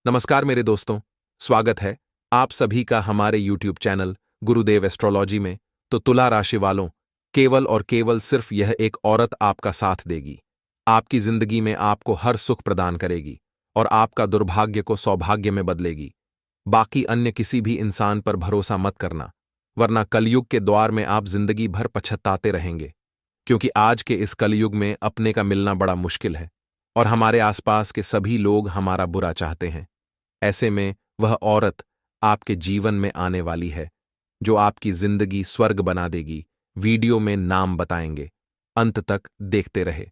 नमस्कार मेरे दोस्तों, स्वागत है आप सभी का हमारे YouTube चैनल गुरुदेव एस्ट्रोलॉजी में। तो तुला राशि वालों, केवल और केवल सिर्फ यह एक औरत आपका साथ देगी, आपकी जिंदगी में आपको हर सुख प्रदान करेगी और आपका दुर्भाग्य को सौभाग्य में बदलेगी। बाकी अन्य किसी भी इंसान पर भरोसा मत करना, वरना कलयुग के द्वार में आप जिंदगी भर पछताते रहेंगे, क्योंकि आज के इस कलयुग में अपने का मिलना बड़ा मुश्किल है और हमारे आसपास के सभी लोग हमारा बुरा चाहते हैं। ऐसे में वह औरत आपके जीवन में आने वाली है जो आपकी जिंदगी स्वर्ग बना देगी। वीडियो में नाम बताएंगे, अंत तक देखते रहे।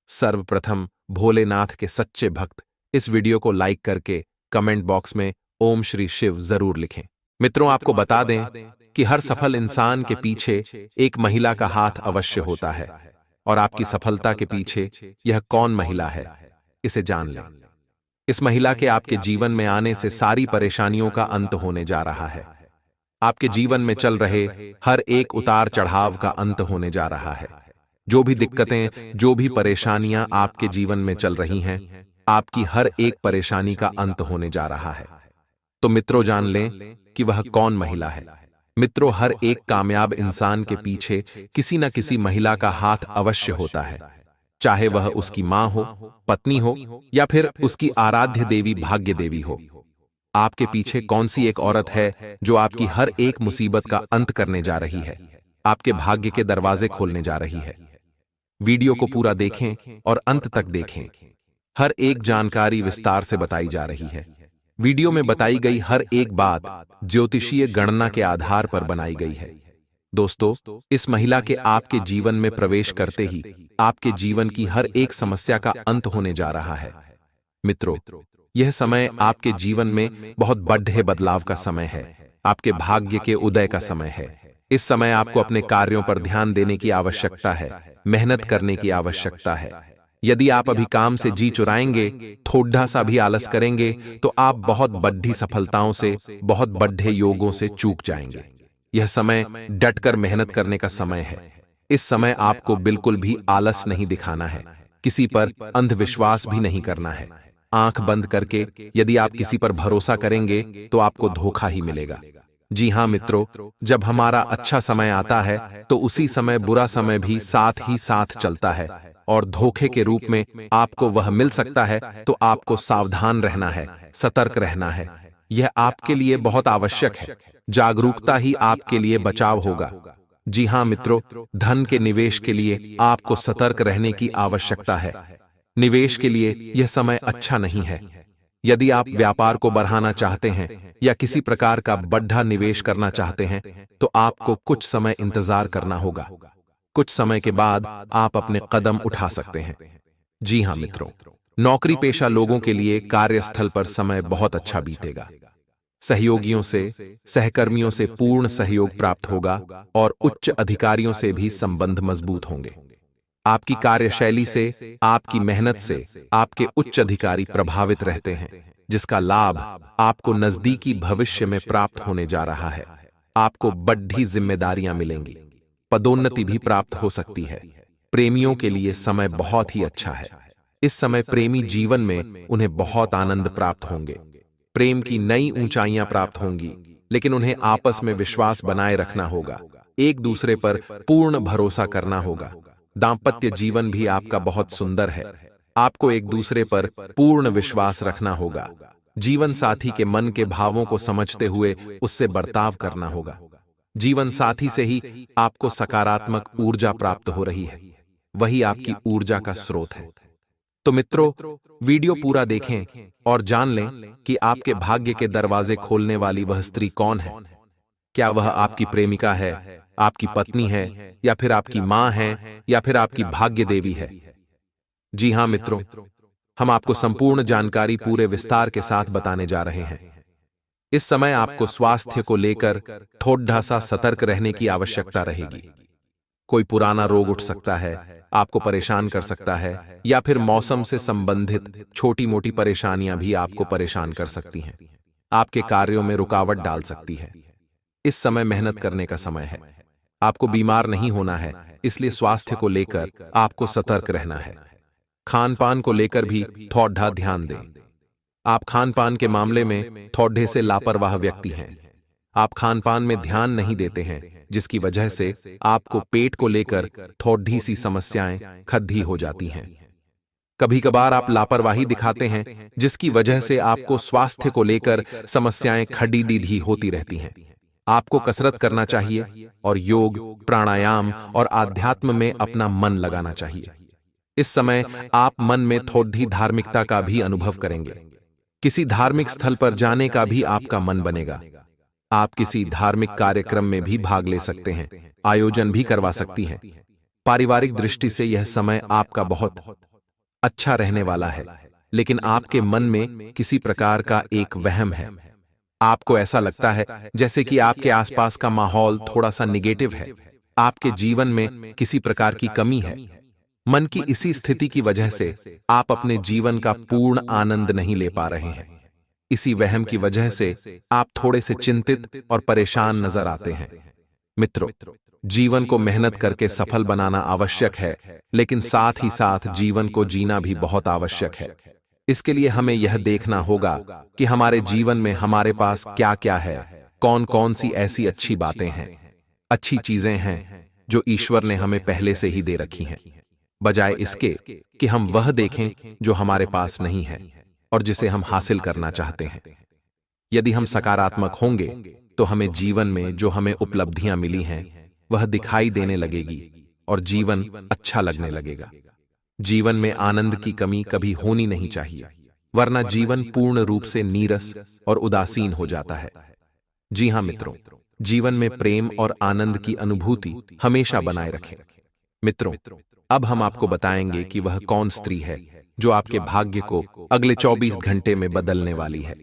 सर्वप्रथम भोलेनाथ के सच्चे भक्त इस वीडियो को लाइक करके कमेंट बॉक्स में ओम श्री शिव जरूर लिखें। मित्रों, आपको बता दें कि हर सफल इंसान के पीछे एक महिला का हाथ अवश्य होता है और आपकी सफलता के पीछे यह कौन महिला है, इसे जान लें। इस महिला के आपके जीवन में आने से सारी परेशानियों का अंत होने जा रहा है। आपके जीवन में चल रहे हर एक उतार चढ़ाव का अंत होने जा रहा है। जो भी दिक्कतें, जो भी परेशानियां आपके जीवन में चल रही हैं, आपकी हर एक परेशानी का अंत होने जा रहा है। तो मित्रों, जान लें कि वह कौन महिला है। मित्रों, हर एक कामयाब इंसान के पीछे किसी न किसी महिला का हाथ अवश्य होता है, चाहे वह उसकी मां हो, पत्नी हो या फिर उसकी आराध्य देवी भाग्य देवी हो। आपके पीछे कौन सी एक औरत है जो आपकी हर एक मुसीबत का अंत करने जा रही है, आपके भाग्य के दरवाजे खोलने जा रही है। वीडियो को पूरा देखें और अंत तक देखें। हर एक जानकारी विस्तार से बताई जा रही है। वीडियो में बताई गई हर एक बात ज्योतिषीय गणना के आधार पर बनाई गई है। दोस्तों, इस महिला के आपके जीवन में प्रवेश करते ही आपके जीवन की हर एक समस्या का अंत होने जा रहा है। मित्रों, यह समय आपके जीवन में बहुत बड़े बदलाव का समय है, आपके भाग्य के उदय का समय है। इस समय आपको अपने कार्यों पर ध्यान देने की आवश्यकता है, मेहनत करने की आवश्यकता है। यदि आप अभी काम से जी चुराएंगे, थोड़ा सा भी आलस करेंगे, तो आप बहुत बड़ी सफलताओं से, बहुत बड़े योगों से चूक जाएंगे। यह समय डटकर मेहनत करने का समय है। इस समय आपको बिल्कुल भी आलस नहीं दिखाना है, किसी पर अंधविश्वास भी नहीं करना है। आंख बंद करके यदि आप किसी पर भरोसा करेंगे तो आपको धोखा ही मिलेगा। जी हां मित्रों, जब हमारा अच्छा समय आता है तो उसी समय बुरा समय भी साथ ही साथ चलता है और धोखे के रूप में आपको वह मिल सकता है। तो आपको सावधान रहना है, सतर्क रहना है। यह आपके लिए बहुत आवश्यक है। जागरूकता ही आपके लिए बचाव होगा। जी हां मित्रों, धन के निवेश के लिए आपको सतर्क रहने की आवश्यकता है। निवेश के लिए यह समय अच्छा नहीं है। यदि आप व्यापार को बढ़ाना चाहते हैं या किसी प्रकार का बड़ा निवेश करना चाहते हैं, तो आपको कुछ समय इंतजार करना होगा। कुछ समय के बाद आप अपने कदम उठा सकते हैं। जी हां मित्रों, नौकरी पेशा लोगों के लिए कार्यस्थल पर समय बहुत अच्छा बीतेगा। सहयोगियों से, सहकर्मियों से पूर्ण सहयोग प्राप्त होगा और उच्च अधिकारियों से भी संबंध मजबूत होंगे। आपकी कार्यशैली से, आपकी मेहनत से आपके उच्च अधिकारी प्रभावित रहते हैं, जिसका लाभ आपको नजदीकी भविष्य में प्राप्त होने जा रहा है। आपको बड़ी जिम्मेदारियां मिलेंगी, पदोन्नति भी प्राप्त हो सकती है। प्रेमियों के लिए समय बहुत ही अच्छा है। इस समय प्रेमी जीवन में उन्हें बहुत आनंद प्राप्त होंगे। प्रेम की नई ऊंचाइयां प्राप्त होंगी, लेकिन उन्हें आपस में विश्वास बनाए रखना होगा, एक दूसरे पर पूर्ण भरोसा करना होगा। दांपत्य जीवन भी आपका बहुत सुंदर है। आपको एक दूसरे पर पूर्ण विश्वास रखना होगा। जीवन साथी के मन के भावों को समझते हुए उससे बर्ताव करना होगा। जीवन साथी से ही आपको सकारात्मक ऊर्जा प्राप्त हो रही है, वही आपकी ऊर्जा का स्रोत है। तो मित्रों, वीडियो पूरा देखें और जान लें कि आपके भाग्य के दरवाजे खोलने वाली वह स्त्री कौन है। क्या वह आपकी प्रेमिका है, आपकी पत्नी है, या फिर आपकी मां है, या फिर आपकी भाग्य देवी है? जी हां मित्रों, हम आपको संपूर्ण जानकारी पूरे विस्तार के साथ बताने जा रहे हैं। इस समय आपको स्वास्थ्य को लेकर थोड़ा सा सतर्क रहने की आवश्यकता रहेगी। कोई पुराना रोग उठ सकता है, आपको परेशान कर सकता है, या फिर मौसम से संबंधित छोटी मोटी परेशानियां भी आपको परेशान कर सकती हैं, आपके कार्यों में रुकावट डाल सकती है। इस समय मेहनत करने का समय है। आपको बीमार नहीं होना है, इसलिए स्वास्थ्य को लेकर आपको सतर्क रहना है। खान पान को लेकर भी थोड़ा ध्यान दें। आप खान पान के मामले में थोड़े से लापरवाह व्यक्ति हैं। आप खान पान में ध्यान नहीं देते हैं, जिसकी वजह से आपको पेट को लेकर थोड़ी सी समस्याएं खद्दी हो जाती हैं। कभी कभार आप लापरवाही दिखाते हैं, जिसकी वजह से आपको स्वास्थ्य को लेकर समस्याएं खड़ी डीढ़ी होती रहती हैं। आपको कसरत करना चाहिए और योग, प्राणायाम और आध्यात्म में अपना मन लगाना चाहिए। इस समय आप मन में थोड़ी धार्मिकता का भी अनुभव करेंगे। किसी धार्मिक स्थल पर जाने का भी आपका मन बनेगा। आप किसी धार्मिक कार्यक्रम में भी भाग ले सकते हैं, आयोजन भी करवा सकती हैं। पारिवारिक दृष्टि से यह समय आपका बहुत अच्छा रहने वाला है, लेकिन आपके मन में किसी प्रकार का एक वहम है। आपको ऐसा लगता है जैसे कि आपके आसपास का माहौल थोड़ा सा निगेटिव है। आपके जीवन में किसी प्रकार की कमी है। मन की इसी स्थिति की वजह से आप अपने जीवन का पूर्ण आनंद नहीं ले पा रहे हैं। इसी वहम की वजह से आप थोड़े से चिंतित और परेशान नजर आते हैं। मित्रों, जीवन को मेहनत करके सफल बनाना आवश्यक है, लेकिन साथ ही साथ जीवन को जीना भी बहुत आवश्यक है। इसके लिए हमें यह देखना होगा कि हमारे जीवन में हमारे पास क्या क्या है, कौन कौन सी ऐसी अच्छी बातें हैं, अच्छी चीजें हैं जो ईश्वर ने हमें पहले से ही दे रखी हैं, बजाय इसके कि हम वह देखें जो हमारे पास नहीं है और जिसे हम हासिल करना चाहते हैं। यदि हम सकारात्मक होंगे तो हमें जीवन में जो हमें उपलब्धियां मिली हैं वह दिखाई देने लगेगी और जीवन अच्छा लगने लगेगा। जीवन में आनंद की कमी कभी होनी नहीं चाहिए, वरना जीवन पूर्ण रूप से नीरस और उदासीन हो जाता है। जी हां मित्रों, जीवन में प्रेम और आनंद की अनुभूति हमेशा बनाए रखें। मित्रों, अब हम आपको बताएंगे कि वह कौन स्त्री है जो आपके भाग्य को अगले 24 घंटे में बदलने वाली है।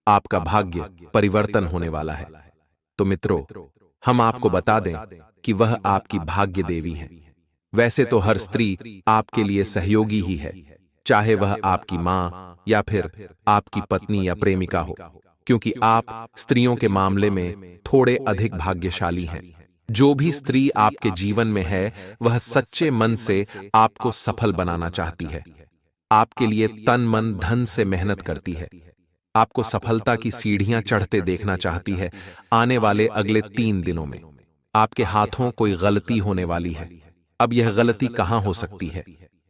आपका भाग्य परिवर्तन होने वाला है। तो मित्रों, हम आपको बता दें कि वह आपकी भाग्य देवी हैं। वैसे तो हर स्त्री आपके लिए सहयोगी ही है, चाहे वह आपकी मां या फिर आपकी पत्नी या प्रेमिका हो, क्योंकि आप स्त्रियों के मामले में थोड़े अधिक भाग्यशाली हैं। जो भी स्त्री आपके जीवन में है वह सच्चे मन से आपको सफल बनाना चाहती है, आपके लिए तन मन धन से मेहनत करती है, आपको सफलता की सीढ़ियां चढ़ते देखना चाहती है। आने वाले अगले 3 दिनों में आपके हाथों कोई गलती होने वाली है। अब यह गलती कहां हो सकती है?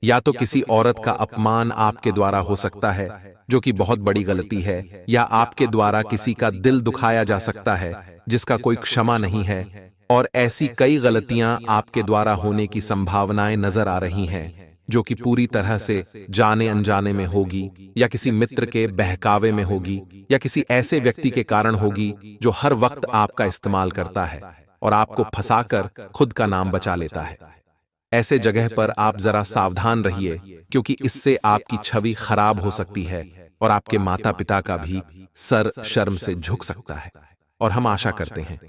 या तो किसी औरत का अपमान आपके द्वारा हो सकता है, जो कि बहुत बड़ी गलती है, या आपके द्वारा किसी का दिल दुखाया जा सकता है जिसका कोई क्षमा नहीं है। और ऐसी कई गलतियां आपके द्वारा होने की संभावनाएं नजर आ रही हैं, जो कि पूरी तरह से जाने अनजाने में होगी, या किसी मित्र के बहकावे में होगी, या किसी ऐसे व्यक्ति के कारण होगी जो हर वक्त आपका इस्तेमाल करता है और आपको फंसाकर खुद का नाम बचा लेता है। ऐसे जगह पर आप जरा सावधान रहिए, क्योंकि इससे आपकी छवि खराब हो सकती है और आपके माता पिता का भी सर शर्म से झुक सकता है। और हम आशा करते हैं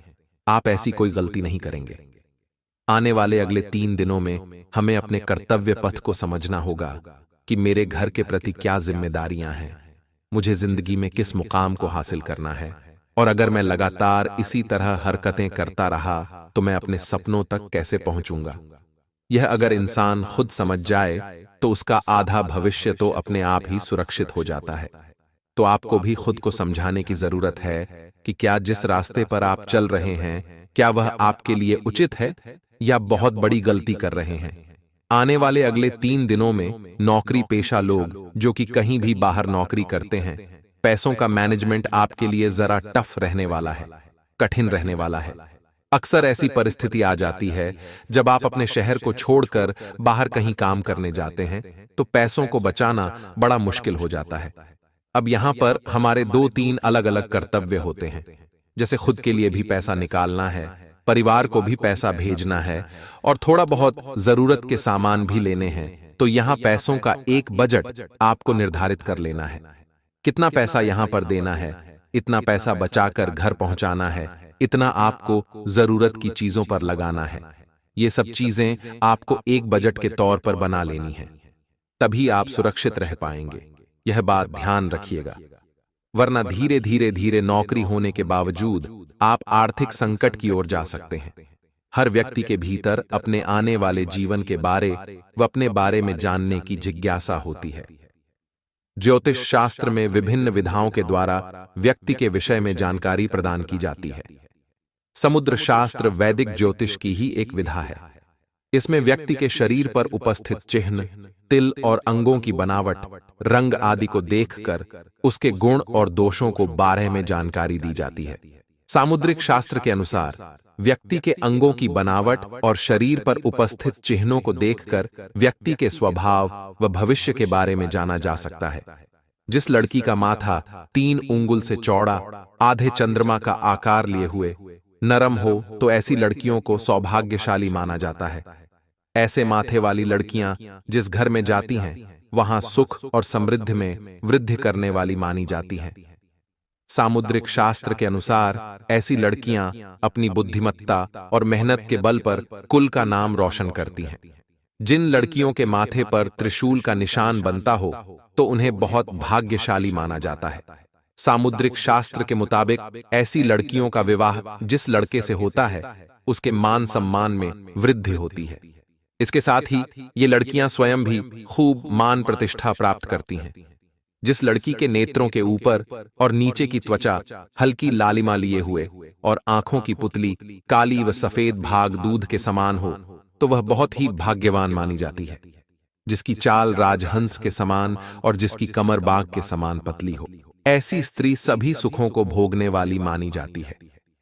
आप ऐसी कोई गलती नहीं करेंगे। आने वाले अगले 3 दिनों में हमें अपने कर्तव्य पथ को समझना होगा कि मेरे घर के प्रति क्या जिम्मेदारियां हैं, मुझे जिंदगी में किस मुकाम को हासिल करना है, और अगर मैं लगातार इसी तरह हरकतें करता रहा तो मैं अपने सपनों तक कैसे पहुंचूंगा। यह अगर इंसान खुद समझ जाए तो उसका आधा भविष्य तो अपने आप ही सुरक्षित हो जाता है। तो आपको भी खुद को समझाने की जरूरत है कि क्या जिस रास्ते पर आप चल रहे हैं क्या वह आपके लिए उचित है या बहुत बड़ी गलती कर रहे हैं। आने वाले अगले 3 दिनों में नौकरी पेशा लोग जो कि कहीं भी बाहर नौकरी करते हैं, पैसों का मैनेजमेंट आपके लिए जरा टफ रहने वाला है, कठिन रहने वाला है। अक्सर ऐसी परिस्थिति आ जाती है जब आप अपने शहर को छोड़कर बाहर कहीं काम करने जाते हैं तो पैसों को बचाना बड़ा मुश्किल हो जाता है। अब यहाँ पर हमारे 2-3 अलग अलग कर्तव्य होते हैं, जैसे खुद के लिए भी पैसा निकालना है, परिवार को भी पैसा भेजना है और थोड़ा बहुत जरूरत के सामान भी लेने हैं। तो यहाँ पैसों का एक बजट आपको निर्धारित कर लेना है। कितना पैसा यहाँ पर देना है, इतना पैसा बचाकर घर पहुंचाना है, इतना आपको जरूरत की चीजों पर लगाना है। ये सब चीजें आपको एक बजट के तौर पर बना लेनी है, तभी आप सुरक्षित रह पाएंगे। यह बात ध्यान रखिएगा, वरना धीरे धीरे धीरे नौकरी होने के बावजूद आप आर्थिक संकट की ओर जा सकते हैं। हर व्यक्ति के भीतर अपने आने वाले जीवन के बारे व अपने बारे में जानने की जिज्ञासा होती है। ज्योतिष शास्त्र में विभिन्न विधाओं के द्वारा व्यक्ति के विषय में जानकारी प्रदान की जाती है। समुद्र शास्त्र वैदिक ज्योतिष की ही एक विधा है। इसमें व्यक्ति के शरीर पर उपस्थित चिन्ह, तिल और अंगों की बनावट, रंग आदि को देखकर उसके गुण और दोषों को बारे में जानकारी दी जाती है। सामुद्रिक शास्त्र के अनुसार व्यक्ति के अंगों की बनावट और शरीर पर उपस्थित चिन्हों को देखकर व्यक्ति के स्वभाव व भविष्य के बारे में जाना जा सकता है। जिस लड़की का माथा 3 उंगुल से चौड़ा, आधे चंद्रमा का आकार लिए हुए, नरम हो तो ऐसी लड़कियों को सौभाग्यशाली माना जाता है। ऐसे माथे वाली लड़कियां जिस घर में जाती हैं वहां सुख और समृद्धि में वृद्धि करने वाली मानी जाती हैं। सामुद्रिक शास्त्र के अनुसार ऐसी लड़कियां अपनी बुद्धिमत्ता और मेहनत के बल पर कुल का नाम रोशन करती हैं। जिन लड़कियों के माथे पर त्रिशूल का निशान बनता हो तो उन्हें बहुत भाग्यशाली माना जाता है। सामुद्रिक शास्त्र के मुताबिक ऐसी लड़कियों का विवाह जिस लड़के से होता है उसके मान सम्मान में वृद्धि होती है। इसके साथ ही ये लड़कियां स्वयं भी खूब मान प्रतिष्ठा प्राप्त करती हैं। जिस लड़की के नेत्रों के ऊपर और नीचे की त्वचा हल्की लालिमा लिए हुए और आंखों की पुतली काली व सफेद भाग दूध के समान हो तो वह बहुत ही भाग्यवान मानी जाती है। जिसकी चाल राजहंस के समान और जिसकी कमर बाघ के समान पतली हो, ऐसी स्त्री सभी सुखों को भोगने वाली मानी जाती है।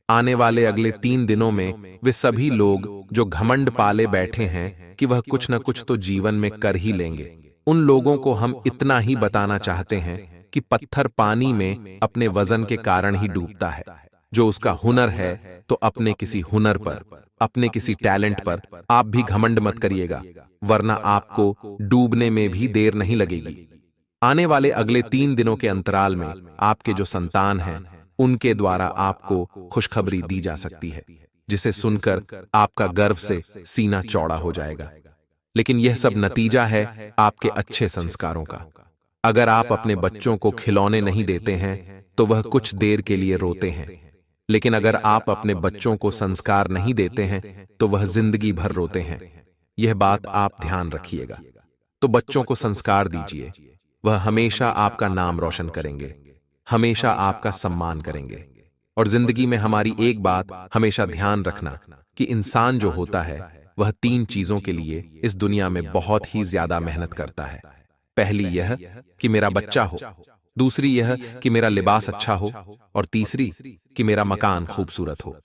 आने वाले अगले 3 दिनों में वे सभी लोग जो घमंड पाले बैठे हैं कि वह कुछ न कुछ तो जीवन में कर ही लेंगे, उन लोगों को हम इतना ही बताना चाहते हैं कि पत्थर पानी में अपने वजन के कारण ही डूबता है। जो उसका हुनर है तो अपने किसी हुनर पर, अपने किसी टैलेंट पर आप भी घमंड मत करिएगा, वरना आपको डूबने में भी देर नहीं लगेगी। आने वाले अगले 3 दिनों के अंतराल में आपके जो संतान हैं उनके द्वारा आपको खुशखबरी दी जा सकती है, जिसे सुनकर आपका गर्व से सीना चौड़ा हो जाएगा। लेकिन यह सब नतीजा है आपके अच्छे संस्कारों का। अगर आप अपने बच्चों को खिलौने नहीं देते हैं तो वह कुछ देर के लिए रोते हैं, लेकिन अगर आप अपने बच्चों को संस्कार नहीं देते हैं तो वह जिंदगी भर रोते हैं। यह बात आप ध्यान रखिएगा। तो बच्चों को संस्कार दीजिए, वह हमेशा आपका नाम रोशन करेंगे, हमेशा आपका सम्मान करेंगे। और जिंदगी में हमारी एक बात हमेशा ध्यान रखना कि इंसान जो होता है वह 3 चीजों के लिए इस दुनिया में बहुत ही ज्यादा मेहनत करता है। पहली यह कि मेरा बच्चा हो, दूसरी यह कि मेरा लिबास अच्छा हो, और तीसरी कि मेरा मकान खूबसूरत हो।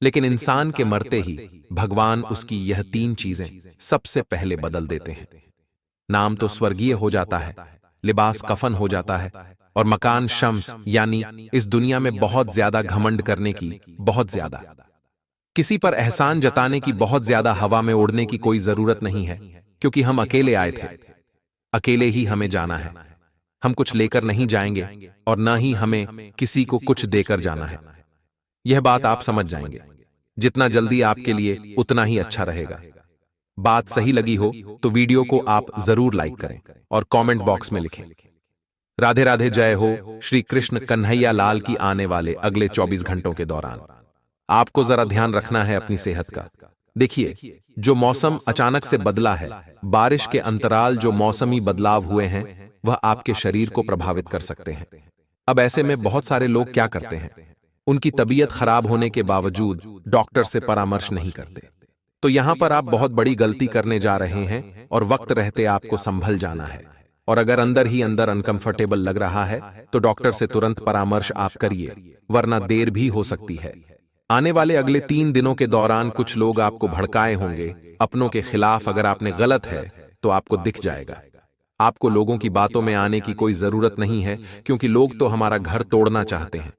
लेकिन इंसान के मरते ही भगवान उसकी यह 3 चीजें सबसे पहले बदल देते हैं। नाम तो स्वर्गीय हो जाता है, लिबास कफन हो जाता है, और मकान शम्स यानी इस दुनिया में बहुत ज्यादा घमंड करने की, बहुत ज्यादा किसी पर एहसान जताने की, बहुत ज्यादा हवा में उड़ने की कोई जरूरत नहीं है, क्योंकि हम अकेले आए थे, अकेले ही हमें जाना है। हम कुछ लेकर नहीं जाएंगे और न ही हमें किसी को कुछ देकर जाना है। यह बात आप समझ जाएंगे। जितना जल्दी आपके लिए उतना ही अच्छा रहेगा। बात सही लगी हो तो वीडियो को आप जरूर लाइक करें और कमेंट बॉक्स में लिखें। राधे राधे, जय हो श्री कृष्ण कन्हैया लाल की। आने वाले अगले 24 घंटों के दौरान आपको जरा ध्यान रखना है अपनी सेहत का। देखिए, जो मौसम अचानक से बदला है, बारिश के अंतराल जो मौसमी बदलाव हुए हैं, वह आपके शरीर को प्रभावित कर सकते हैं। अब ऐसे में बहुत सारे लोग क्या करते हैं, उनकी तबीयत खराब होने के बावजूद डॉक्टर से परामर्श नहीं करते। तो यहां पर आप बहुत बड़ी गलती करने जा रहे हैं और वक्त रहते आपको संभल जाना है। और अगर अंदर ही अंदर अनकंफर्टेबल लग रहा है तो डॉक्टर से तुरंत परामर्श आप करिए, वरना देर भी हो सकती है। आने वाले अगले 3 दिनों के दौरान कुछ लोग आपको भड़काए होंगे अपनों के खिलाफ। अगर आपने गलत है तो आपको दिख जाएगा। आपको लोगों की बातों में आने की कोई जरूरत नहीं है, क्योंकि लोग तो हमारा घर तोड़ना चाहते हैं।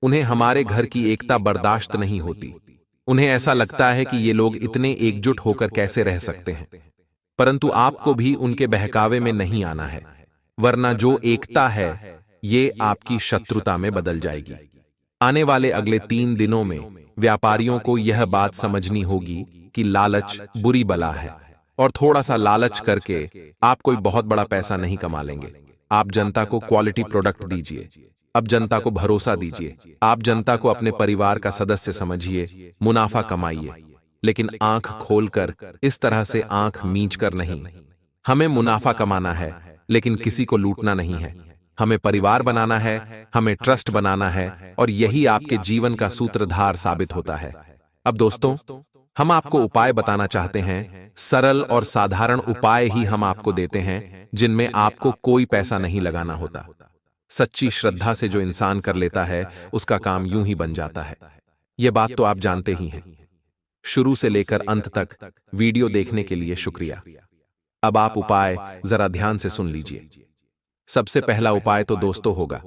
उन्हें हमारे घर की एकता बर्दाश्त नहीं होती। उन्हें ऐसा लगता है कि ये लोग इतने एकजुट होकर कैसे रह सकते हैं। परंतु आपको भी उनके बहकावे में नहीं आना है, वरना जो एकता है ये आपकी शत्रुता में बदल जाएगी। आने वाले अगले 3 दिनों में व्यापारियों को यह बात समझनी होगी कि लालच बुरी बला है, और थोड़ा सा लालच करके आप कोई बहुत बड़ा पैसा नहीं कमा लेंगे। आप जनता को क्वालिटी प्रोडक्ट दीजिए, अब जनता को भरोसा दीजिए, आप जनता को अपने परिवार का सदस्य समझिए, मुनाफा कमाइए, लेकिन आंख खोलकर, इस तरह से आंख मींच कर नहीं। हमें मुनाफा कमाना है, लेकिन किसी को लूटना नहीं है। हमें परिवार बनाना है, हमें ट्रस्ट बनाना है, और यही आपके जीवन का सूत्रधार साबित होता है। अब दोस्तों, हम आपको उपाय बताना चाहते हैं। सरल और साधारण उपाय ही हम आपको देते हैं, जिनमें आपको कोई पैसा नहीं लगाना होता। सच्ची श्रद्धा से जो इंसान कर लेता है, उसका काम यूं ही बन जाता है। यह बात तो आप जानते ही हैं। शुरू से लेकर अंत तक वीडियो देखने के लिए शुक्रिया। अब आप उपाय जरा ध्यान से सुन लीजिए। सबसे पहला उपाय तो दोस्तों होगा,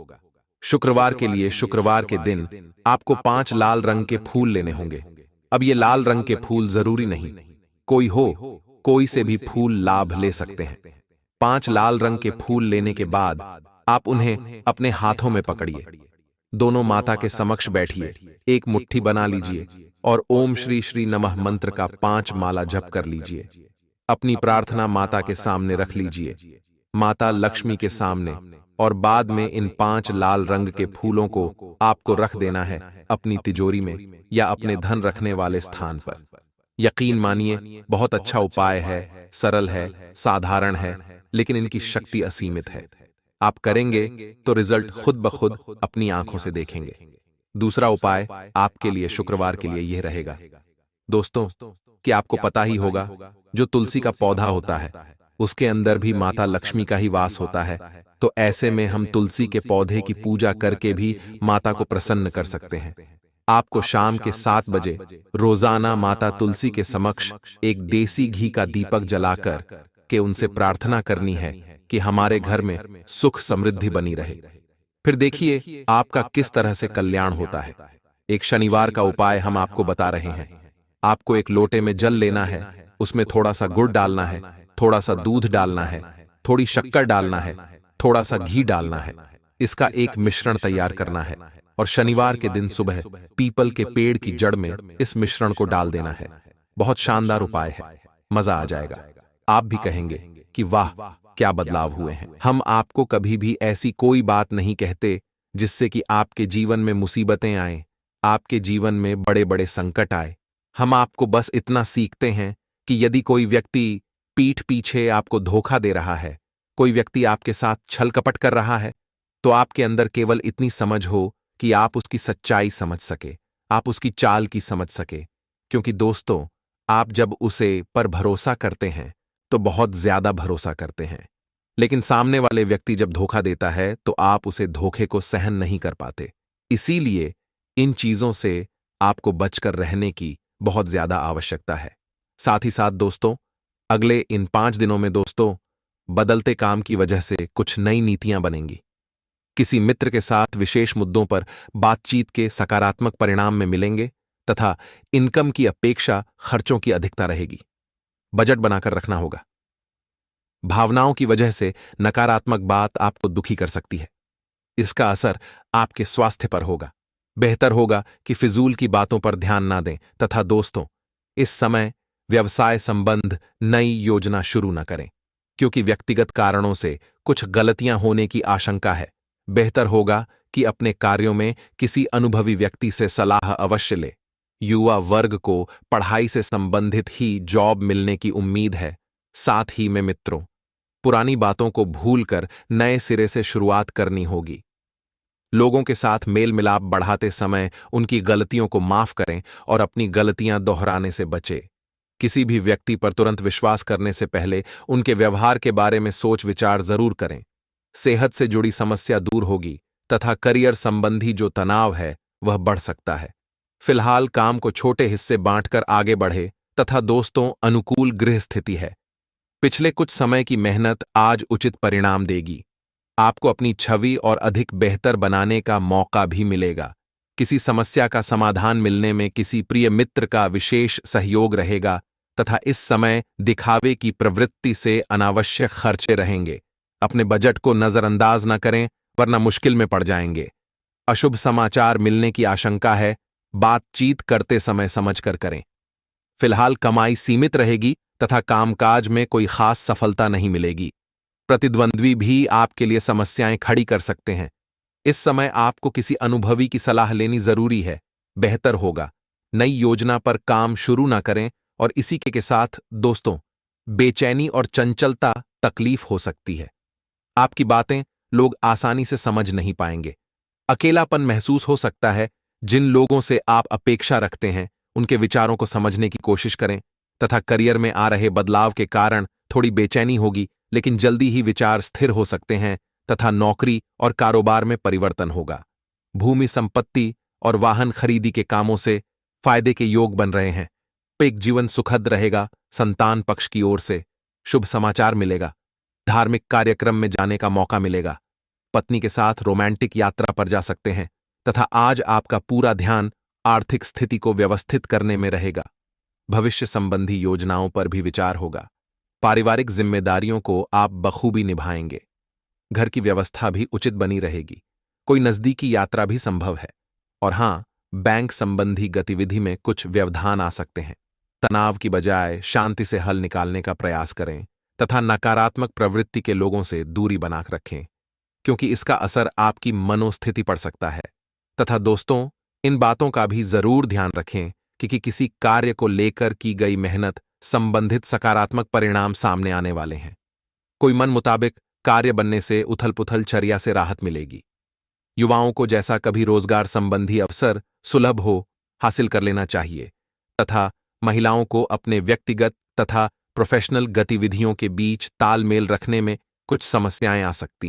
शुक्रवार के लिए शुक्रवार के दिन आपको 5 लाल रंग के फूल लेने होंगे। अब ये लाल रंग के फूल जरूरी नहीं, कोई हो, कोई से भी फूल लाभ ले सकते हैं। 5 लाल रंग के फूल लेने के बाद आप उन्हें अपने हाथों में पकड़िए, दोनों माता के समक्ष बैठिए, एक मुट्ठी बना लीजिए और ओम श्री श्री नमः मंत्र का 5 माला जप कर लीजिए। अपनी प्रार्थना माता के सामने रख लीजिए, माता लक्ष्मी के सामने, और बाद में इन 5 लाल रंग के फूलों को आपको रख देना है अपनी तिजोरी में या अपने धन रखने वाले स्थान पर। यकीन मानिए, बहुत अच्छा उपाय है, सरल है, साधारण है, लेकिन इनकी शक्ति असीमित है। आप करेंगे तो रिजल्ट खुद ब खुद अपनी आंखों से देखेंगे। दूसरा उपाय आपके लिए शुक्रवार के लिए यह रहेगा। दोस्तों, कि आपको पता ही होगा, जो तुलसी का पौधा होता है उसके अंदर भी माता लक्ष्मी का ही वास होता है। तो ऐसे में हम तुलसी के पौधे की पूजा करके भी माता को प्रसन्न कर सकते हैं। आपको शाम के 7 बजे रोजाना माता तुलसी के समक्ष एक देसी घी का दीपक जलाकर के उनसे प्रार्थना करनी है कि हमारे घर में सुख समृद्धि बनी रहे। फिर देखिए आपका किस तरह से कल्याण होता है। एक शनिवार का उपाय हम आपको बता रहे हैं। आपको एक लोटे में जल लेना है, उसमें थोड़ा सा गुड़ डालना है, थोड़ा सा दूध डालना है, थोड़ी शक्कर डालना है, थोड़ा सा घी डालना है। इसका एक मिश्रण तैयार करना है और शनिवार के दिन सुबह पीपल के पेड़ की जड़ में इस मिश्रण को डाल देना है। बहुत शानदार उपाय है, मजा आ जाएगा। आप भी कहेंगे कि वाह, क्या बदलाव हुए हैं। हम आपको कभी भी ऐसी कोई बात नहीं कहते जिससे कि आपके जीवन में मुसीबतें आए, आपके जीवन में बड़े बड़े संकट आए। हम आपको बस इतना सीखते हैं कि यदि कोई व्यक्ति पीठ पीछे आपको धोखा दे रहा है, कोई व्यक्ति आपके साथ छल कपट कर रहा है, तो आपके अंदर केवल इतनी समझ हो कि आप उसकी सच्चाई समझ सके, आप उसकी चाल की समझ सके। क्योंकि दोस्तों, आप जब उसे पर भरोसा करते हैं तो बहुत ज्यादा भरोसा करते हैं, लेकिन सामने वाले व्यक्ति जब धोखा देता है तो आप उसे धोखे को सहन नहीं कर पाते। इसीलिए इन चीजों से आपको बचकर रहने की बहुत ज्यादा आवश्यकता है। साथ ही साथ दोस्तों, अगले इन 5 दिनों में दोस्तों, बदलते काम की वजह से कुछ नई नीतियां बनेंगी। किसी मित्र के साथ विशेष मुद्दों पर बातचीत के सकारात्मक परिणाम में मिलेंगे तथा इनकम की अपेक्षा खर्चों की अधिकता रहेगी। बजट बनाकर रखना होगा। भावनाओं की वजह से नकारात्मक बात आपको दुखी कर सकती है। इसका असर आपके स्वास्थ्य पर होगा। बेहतर होगा कि फिजूल की बातों पर ध्यान ना दें तथा दोस्तों, इस समय व्यवसाय संबंध नई योजना शुरू न करें, क्योंकि व्यक्तिगत कारणों से कुछ गलतियां होने की आशंका है। बेहतर होगा कि अपने कार्यों में किसी अनुभवी व्यक्ति से सलाह अवश्य ले। युवा वर्ग को पढ़ाई से संबंधित ही जॉब मिलने की उम्मीद है। साथ ही में मित्रों, पुरानी बातों को भूलकर नए सिरे से शुरुआत करनी होगी। लोगों के साथ मेल मिलाप बढ़ाते समय उनकी गलतियों को माफ करें और अपनी गलतियां दोहराने से बचें। किसी भी व्यक्ति पर तुरंत विश्वास करने से पहले उनके व्यवहार के बारे में सोच विचार जरूर करें। सेहत से जुड़ी समस्या दूर होगी तथा करियर संबंधी जो तनाव है वह बढ़ सकता है। फिलहाल काम को छोटे हिस्से बांटकर आगे बढ़े तथा दोस्तों, अनुकूल गृह स्थिति है। पिछले कुछ समय की मेहनत आज उचित परिणाम देगी। आपको अपनी छवि और अधिक बेहतर बनाने का मौका भी मिलेगा। किसी समस्या का समाधान मिलने में किसी प्रिय मित्र का विशेष सहयोग रहेगा तथा इस समय दिखावे की प्रवृत्ति से अनावश्यक खर्चे रहेंगे। अपने बजट को नजरअंदाज न करें, वरना मुश्किल में पड़ जाएंगे। अशुभ समाचार मिलने की आशंका है, बातचीत करते समय समझकर करें। फिलहाल कमाई सीमित रहेगी तथा कामकाज में कोई खास सफलता नहीं मिलेगी। प्रतिद्वंद्वी भी आपके लिए समस्याएं खड़ी कर सकते हैं। इस समय आपको किसी अनुभवी की सलाह लेनी जरूरी है। बेहतर होगा नई योजना पर काम शुरू न करें। और इसी के साथ दोस्तों, बेचैनी और चंचलता तकलीफ हो सकती है। आपकी बातें लोग आसानी से समझ नहीं पाएंगे। अकेलापन महसूस हो सकता है। जिन लोगों से आप अपेक्षा रखते हैं उनके विचारों को समझने की कोशिश करें, तथा करियर में आ रहे बदलाव के कारण थोड़ी बेचैनी होगी, लेकिन जल्दी ही विचार स्थिर हो सकते हैं तथा नौकरी और कारोबार में परिवर्तन होगा। भूमि संपत्ति और वाहन खरीदी के कामों से फायदे के योग बन रहे हैं। एक जीवन सुखद रहेगा। संतान पक्ष की ओर से शुभ समाचार मिलेगा। धार्मिक कार्यक्रम में जाने का मौका मिलेगा। पत्नी के साथ रोमांटिक यात्रा पर जा सकते हैं तथा आज आपका पूरा ध्यान आर्थिक स्थिति को व्यवस्थित करने में रहेगा। भविष्य संबंधी योजनाओं पर भी विचार होगा। पारिवारिक जिम्मेदारियों को आप बखूबी निभाएंगे। घर की व्यवस्था भी उचित बनी रहेगी। कोई नजदीकी यात्रा भी संभव है। और हां, बैंक संबंधी गतिविधि में कुछ व्यवधान आ सकते हैं। तनाव की बजाय शांति से हल निकालने का प्रयास करें तथा नकारात्मक प्रवृत्ति के लोगों से दूरी बना रखें, क्योंकि इसका असर आपकी मनोस्थिति पड़ सकता है। तथा दोस्तों, इन बातों का भी जरूर ध्यान रखें कि किसी कार्य को लेकर की गई मेहनत संबंधित सकारात्मक परिणाम सामने आने वाले हैं। कोई मन मुताबिक कार्य बनने से उथल-पुथल चर्या से राहत मिलेगी। युवाओं को जैसा कभी रोजगार संबंधी अवसर सुलभ हो, हासिल कर लेना चाहिए तथा महिलाओं को अपने व्यक्तिगत तथा प्रोफेशनल गतिविधियों के बीच तालमेल रखने में कुछ समस्याएं आ सकती हैं।